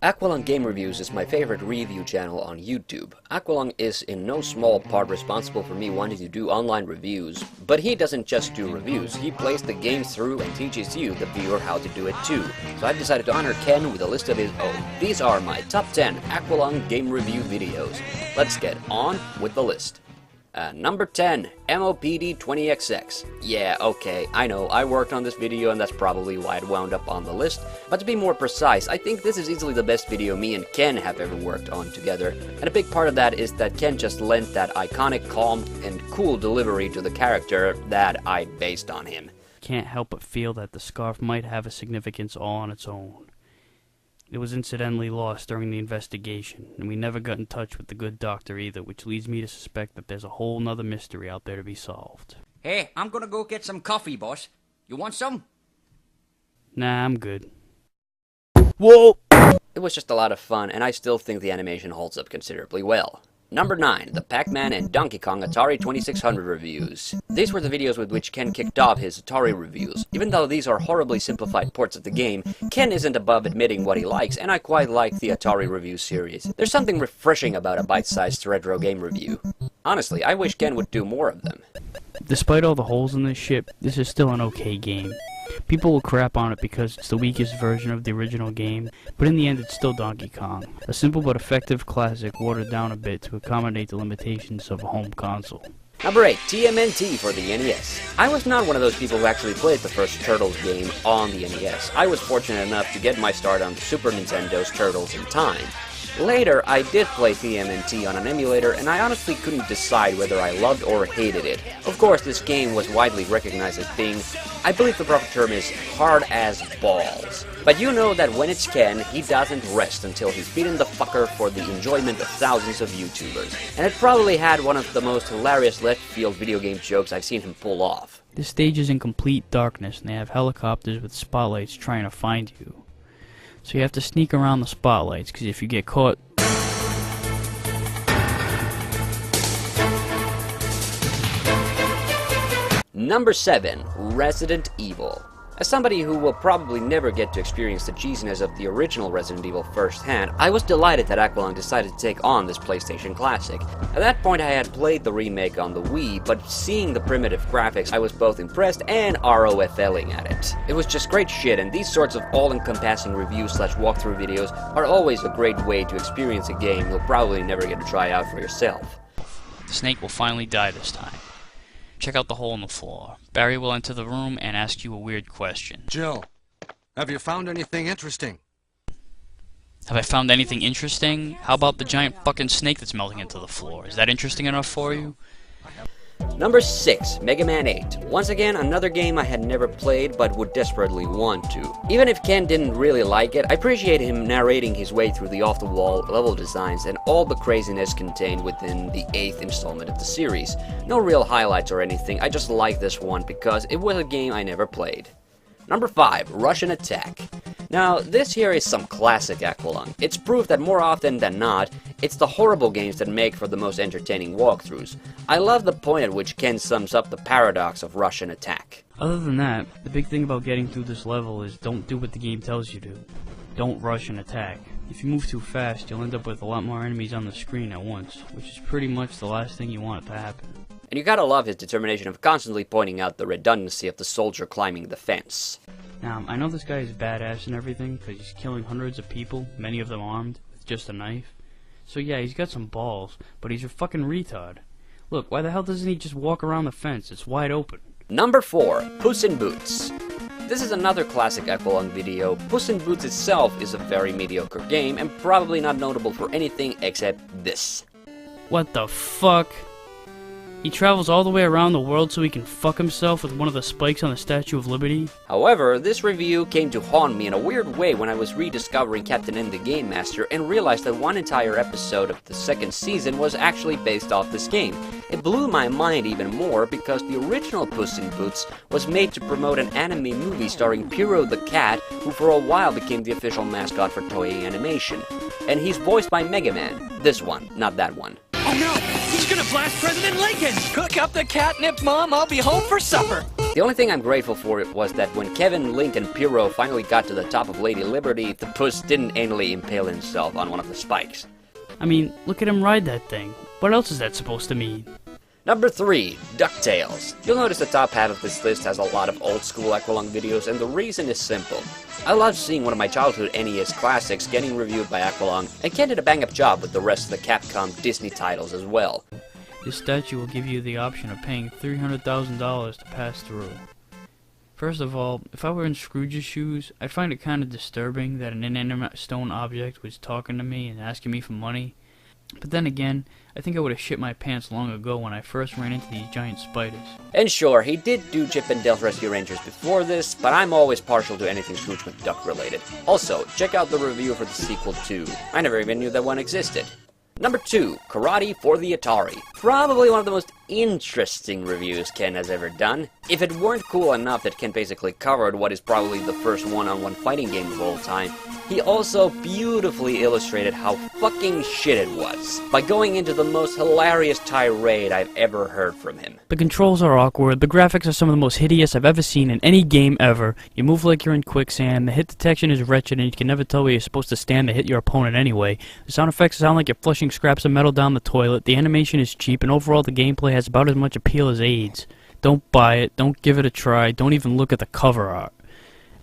Aqualung Game Reviews is my favorite review channel on YouTube. Aqualung is in no small part responsible for me wanting to do online reviews, but he doesn't just do reviews, he plays the game through and teaches you, the viewer, how to do it too. So I decided to honor Ken with a list of his own. These are my top 10 Aqualung Game Review videos. Let's get on with the list. Number 10, MOPD 20XX. Yeah, okay, I know, I worked on this video and that's probably why it wound up on the list, but to be more precise, I think this is easily the best video me and Ken have ever worked on together, and a big part of that is that Ken just lent that iconic, calm, and cool delivery to the character that I based on him. Can't help but feel that the scarf might have a significance all on its own. It was incidentally lost during the investigation, and we never got in touch with the good doctor either, which leads me to suspect that there's a whole nother mystery out there to be solved. Hey, I'm gonna go get some coffee, boss. You want some? Nah, I'm good. Whoa! It was just a lot of fun, and I still think the animation holds up considerably well. Number 9, the Pac-Man and Donkey Kong Atari 2600 reviews. These were the videos with which Ken kicked off his Atari reviews. Even though these are horribly simplified ports of the game, Ken isn't above admitting what he likes, and I quite like the Atari review series. There's something refreshing about a bite-sized retro game review. Honestly, I wish Ken would do more of them. Despite all the holes in this ship, this is still an okay game. People will crap on it because it's the weakest version of the original game, but in the end it's still Donkey Kong. A simple but effective classic watered down a bit to accommodate the limitations of a home console. Number 8, TMNT for the NES. I was not one of those people who actually played the first Turtles game on the NES. I was fortunate enough to get my start on Super Nintendo's Turtles in time. Later, I did play TMNT on an emulator, and I honestly couldn't decide whether I loved or hated it. Of course, this game was widely recognized as being, I believe the proper term is, hard as balls. But you know that when it's Ken, he doesn't rest until he's beaten the fucker for the enjoyment of thousands of YouTubers. And it probably had one of the most hilarious left-field video game jokes I've seen him pull off. This stage is in complete darkness, and they have helicopters with spotlights trying to find you. So you have to sneak around the spotlights, because if you get caught... Number 7, Resident Evil. As somebody who will probably never get to experience the cheesiness of the original Resident Evil firsthand, I was delighted that Aqualung decided to take on this PlayStation classic. At that point I had played the remake on the Wii, but seeing the primitive graphics I was both impressed and ROFLing at it. It was just great shit, and these sorts of all-encompassing review/walkthrough videos are always a great way to experience a game you'll probably never get to try out for yourself. The snake will finally die this time. Check out the hole in the floor. Barry will enter the room and ask you a weird question. Jill, have you found anything interesting? Have I found anything interesting? How about the giant fucking snake that's melting into the floor? Is that interesting enough for you? Number 6, Mega Man 8. Once again, another game I had never played but would desperately want to. Even if Ken didn't really like it, I appreciate him narrating his way through the off-the-wall level designs and all the craziness contained within the 8th installment of the series. No real highlights or anything, I just like this one because it was a game I never played. Number 5, Russian Attack. Now, this here is some classic Aqualung. It's proof that more often than not, it's the horrible games that make for the most entertaining walkthroughs. I love the point at which Ken sums up the paradox of Russian Attack. Other than that, the big thing about getting through this level is don't do what the game tells you to. Don't rush an attack. If you move too fast, you'll end up with a lot more enemies on the screen at once, which is pretty much the last thing you want it to happen. And you gotta love his determination of constantly pointing out the redundancy of the soldier climbing the fence. Now, I know this guy is badass and everything, because he's killing hundreds of people, many of them armed, with just a knife. So yeah, he's got some balls, but he's a fucking retard. Look, why the hell doesn't he just walk around the fence? It's wide open. Number 4, Puss in Boots. This is another classic Aqualung video. Puss in Boots itself is a very mediocre game, and probably not notable for anything except this. What the fuck? He travels all the way around the world so he can fuck himself with one of the spikes on the Statue of Liberty? However, this review came to haunt me in a weird way when I was rediscovering Captain N the Game Master and realized that one entire episode of the second season was actually based off this game. It blew my mind even more because the original Puss in Boots was made to promote an anime movie starring Pyro the Cat, who for a while became the official mascot for Toei Animation. And he's voiced by Mega Man. This one, not that one. Oh no! He's gonna blast President Lincoln! Cook up the catnip, Mom! I'll be home for supper! The only thing I'm grateful for was that when Kevin, Link, and Pyro finally got to the top of Lady Liberty, the puss didn't anally impale himself on one of the spikes. I mean, look at him ride that thing. What else is that supposed to mean? Number 3, DuckTales. You'll notice the top half of this list has a lot of old school Aqualung videos, and the reason is simple. I love seeing one of my childhood NES classics getting reviewed by Aqualung, and Ken did a bang-up job with the rest of the Capcom Disney titles as well. This statue will give you the option of paying $300,000 to pass through. First of all, if I were in Scrooge's shoes, I'd find it kind of disturbing that an inanimate stone object was talking to me and asking me for money. But then again, I think I would have shit my pants long ago when I first ran into these giant spiders. And sure, he did do Chip and Dale's Rescue Rangers before this, but I'm always partial to anything Scrooge McDuck related. Also, check out the review for the sequel too. I never even knew that one existed. Number 2, Karate for the Atari. Probably one of the most interesting reviews Ken has ever done. If it weren't cool enough that Ken basically covered what is probably the first one-on-one fighting game of all time, he also beautifully illustrated how fucking shit it was by going into the most hilarious tirade I've ever heard from him. The controls are awkward, the graphics are some of the most hideous I've ever seen in any game ever, you move like you're in quicksand, the hit detection is wretched and you can never tell where you're supposed to stand to hit your opponent anyway, the sound effects sound like you're flushing scraps of metal down the toilet, the animation is cheap, and overall the gameplay has about as much appeal as AIDS. Don't buy it, don't give it a try, don't even look at the cover art.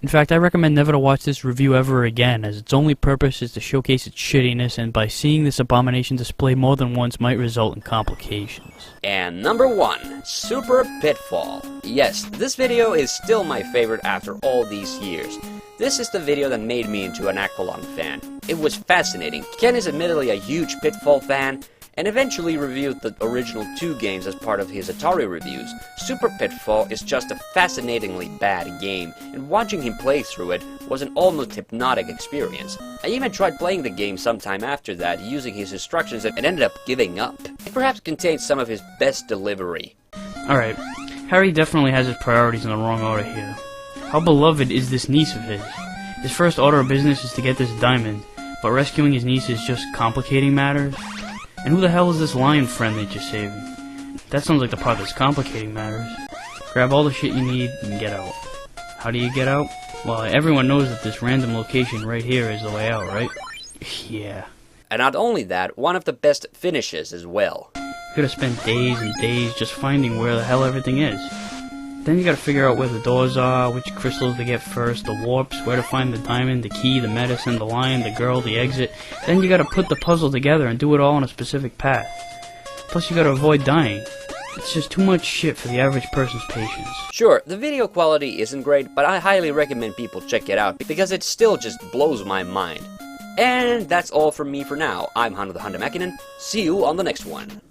In fact, I recommend never to watch this review ever again, as its only purpose is to showcase its shittiness, and by seeing this abomination displayed more than once might result in complications. And number 1, Super Pitfall. Yes, this video is still my favorite after all these years. This is the video that made me into an Aqualung fan. It was fascinating. Ken is admittedly a huge Pitfall fan, and eventually reviewed the original 2 games as part of his Atari reviews. Super Pitfall is just a fascinatingly bad game, and watching him play through it was an almost hypnotic experience. I even tried playing the game sometime after that, using his instructions, and ended up giving up. It perhaps contains some of his best delivery. Alright, Harry definitely has his priorities in the wrong order here. How beloved is this niece of his? His first order of business is to get this diamond, but rescuing his niece is just complicating matters? And who the hell is this lion friend that you're saving? That sounds like the part that's complicating matters. Grab all the shit you need and get out. How do you get out? Well, everyone knows that this random location right here is the way out, right? Yeah. And not only that, one of the best finishes as well. You could have spent days and days just finding where the hell everything is. Then you gotta figure out where the doors are, which crystals to get first, the warps, where to find the diamond, the key, the medicine, the lion, the girl, the exit. Then you gotta put the puzzle together and do it all on a specific path. Plus you gotta avoid dying. It's just too much shit for the average person's patience. Sure, the video quality isn't great, but I highly recommend people check it out because it still just blows my mind. And that's all from me for now. I'm Hannu the Hande Mäkinen. See you on the next one.